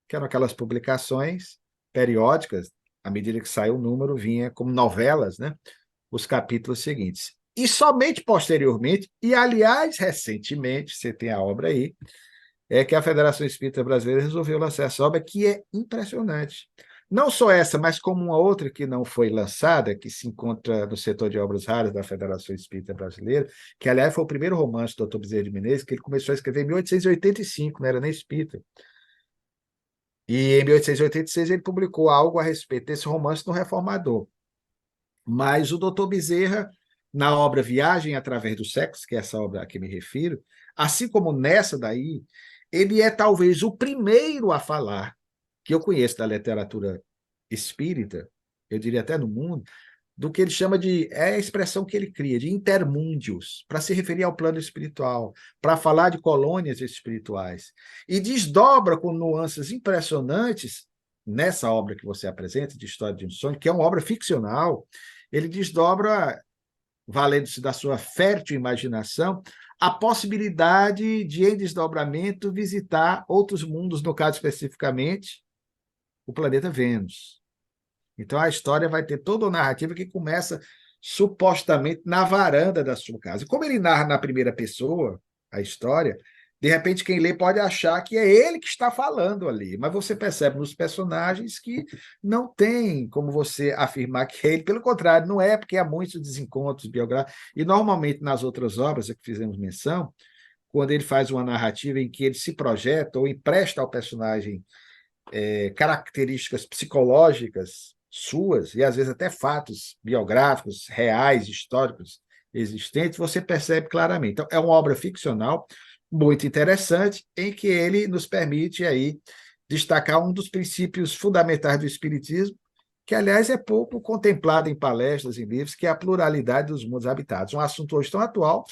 que eram aquelas publicações periódicas, à medida que saiu o número, vinha como novelas, né, os capítulos seguintes. E somente posteriormente, e aliás, recentemente, você tem a obra aí, é que a Federação Espírita Brasileira resolveu lançar essa obra, que é impressionante. Não só essa, mas como uma outra que não foi lançada, que se encontra no setor de obras raras da Federação Espírita Brasileira, que, aliás, foi o primeiro romance do Dr. Bezerra de Menezes, que ele começou a escrever em 1885, não era nem espírita. E em 1886 ele publicou algo a respeito desse romance no Reformador. Mas o Dr. Bezerra, na obra Viagem através do Sexo, que é essa obra a que me refiro, assim como nessa daí, ele é talvez o primeiro a falar, que eu conheço da literatura espírita, eu diria até no mundo, do que ele chama de, é a expressão que ele cria, de intermúndios, para se referir ao plano espiritual, para falar de colônias espirituais. E desdobra com nuances impressionantes, nessa obra que você apresenta, de História de um Sonho, que é uma obra ficcional, ele desdobra, valendo-se da sua fértil imaginação, a possibilidade de, em desdobramento, visitar outros mundos, no caso especificamente, o planeta Vênus. Então, a história vai ter toda uma narrativa que começa supostamente na varanda da sua casa. E como ele narra na primeira pessoa a história, de repente quem lê pode achar que é ele que está falando ali, mas você percebe nos personagens que não tem como você afirmar que é ele, pelo contrário, não é, porque há muitos desencontros biográficos, e normalmente nas outras obras a que fizemos menção, quando ele faz uma narrativa em que ele se projeta ou empresta ao personagem características psicológicas suas, e às vezes até fatos biográficos, reais, históricos, existentes, você percebe claramente. Então, é uma obra ficcional muito interessante, em que ele nos permite aí destacar um dos princípios fundamentais do Espiritismo, que, aliás, é pouco contemplado em palestras e livros, que é a pluralidade dos mundos habitados. Um assunto hoje tão atual,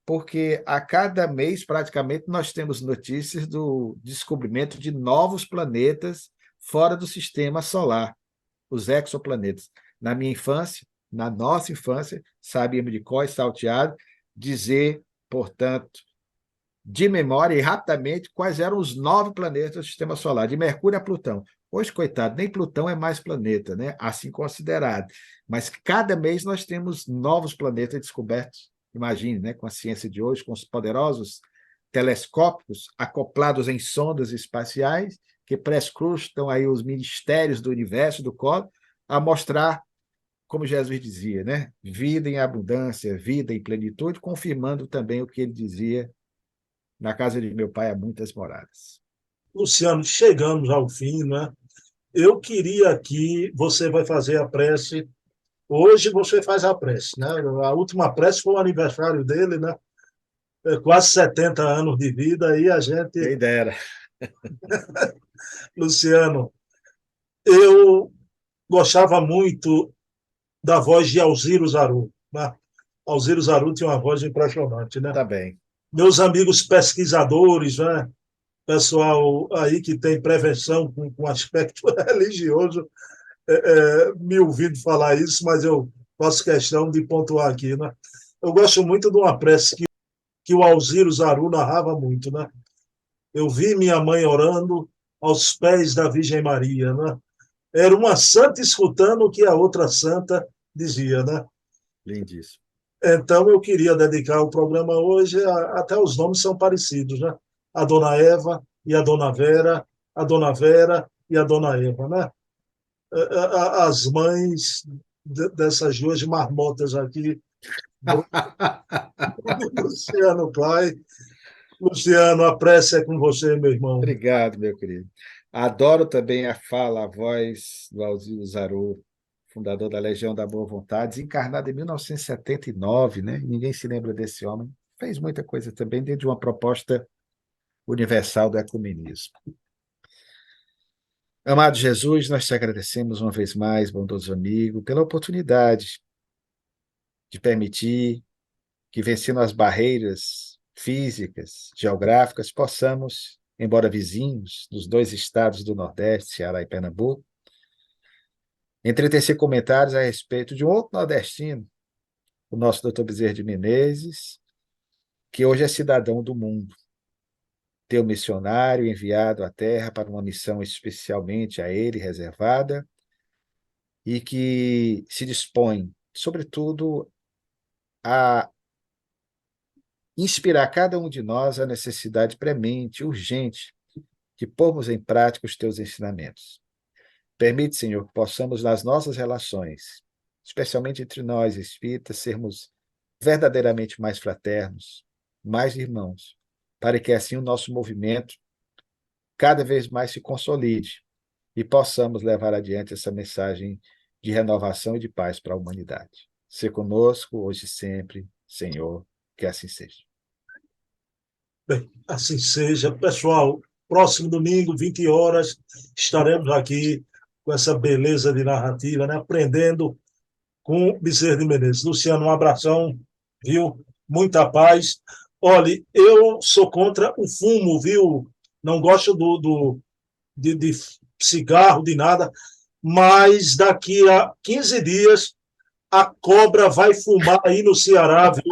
porque a cada mês, praticamente, nós temos notícias do descobrimento de novos planetas fora do sistema solar, os exoplanetas. Na minha infância, na nossa infância, sabíamos de cor e salteado dizer, portanto, de memória e rapidamente, quais eram os 9 planetas do sistema solar, de Mercúrio a Plutão. Hoje, coitado, nem Plutão é mais planeta, né? Assim considerado. Mas cada mês nós temos novos planetas descobertos. Imagine, né? Com a ciência de hoje, com os poderosos telescópios acoplados em sondas espaciais, que prescrutam aí os mistérios do universo, do cosmos, a mostrar, como Jesus dizia, né? Vida em abundância, vida em plenitude, confirmando também o que ele dizia: na casa de meu pai há muitas moradas. Luciano, chegamos ao fim, né? Eu queria aqui, você vai fazer a prece Hoje você faz a prece, né? A última prece foi o aniversário dele, né? Quase 70 anos de vida, e a gente, Quem dera. Luciano, eu gostava muito da voz de Alziro Zaru, né? Alziro Zaru tinha uma voz impressionante, né? Tá bem. Meus amigos pesquisadores, né? Pessoal aí que tem prevenção com aspecto religioso, me ouvindo falar isso, mas eu faço questão de pontuar aqui, né? Eu gosto muito de uma prece que o Alziro Zaru narrava muito, né? Eu vi minha mãe orando aos pés da Virgem Maria, né? Era uma santa escutando o que a outra santa dizia, né? Lindíssimo. Então eu queria dedicar o programa hoje, até os nomes são parecidos, né? A Dona Eva e a Dona Vera e a Dona Eva, né? As mães dessas duas marmotas aqui, Luciano Clay. Luciano, a prece é com você, meu irmão. Obrigado, meu querido. Adoro também a fala, a voz do Alziro Zaru, fundador da Legião da Boa Vontade, desencarnado em 1979, né? Ninguém se lembra desse homem. Fez muita coisa também dentro de uma proposta universal do ecumenismo. Amado Jesus, nós te agradecemos uma vez mais, bondoso amigo, pela oportunidade de permitir que, vencendo as barreiras físicas, geográficas, possamos, embora vizinhos dos dois estados do Nordeste, Ceará e Pernambuco, entretecer comentários a respeito de um outro nordestino, o nosso doutor Bezerra de Menezes, que hoje é cidadão do mundo, teu missionário enviado à Terra para uma missão especialmente a ele reservada e que se dispõe, sobretudo, a inspirar cada um de nós a necessidade premente, urgente, de pormos em prática os teus ensinamentos. Permite, Senhor, que possamos, nas nossas relações, especialmente entre nós espíritas, sermos verdadeiramente mais fraternos, mais irmãos, para que assim o nosso movimento cada vez mais se consolide e possamos levar adiante essa mensagem de renovação e de paz para a humanidade. Se conosco, hoje e sempre, Senhor, que assim seja. Bem, assim seja. Pessoal, próximo domingo, 20 horas, estaremos aqui com essa beleza de narrativa, né? Aprendendo com Bezerra de Menezes. Luciano, um abração, viu? Muita paz. Olhe, eu sou contra o fumo, viu? Não gosto de cigarro, de nada, mas daqui a 15 dias a cobra vai fumar aí no Ceará, viu?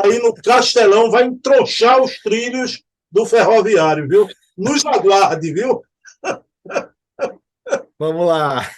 Aí no Castelão vai entronchar os trilhos do ferroviário, viu? Nos aguarde, viu? Vamos lá!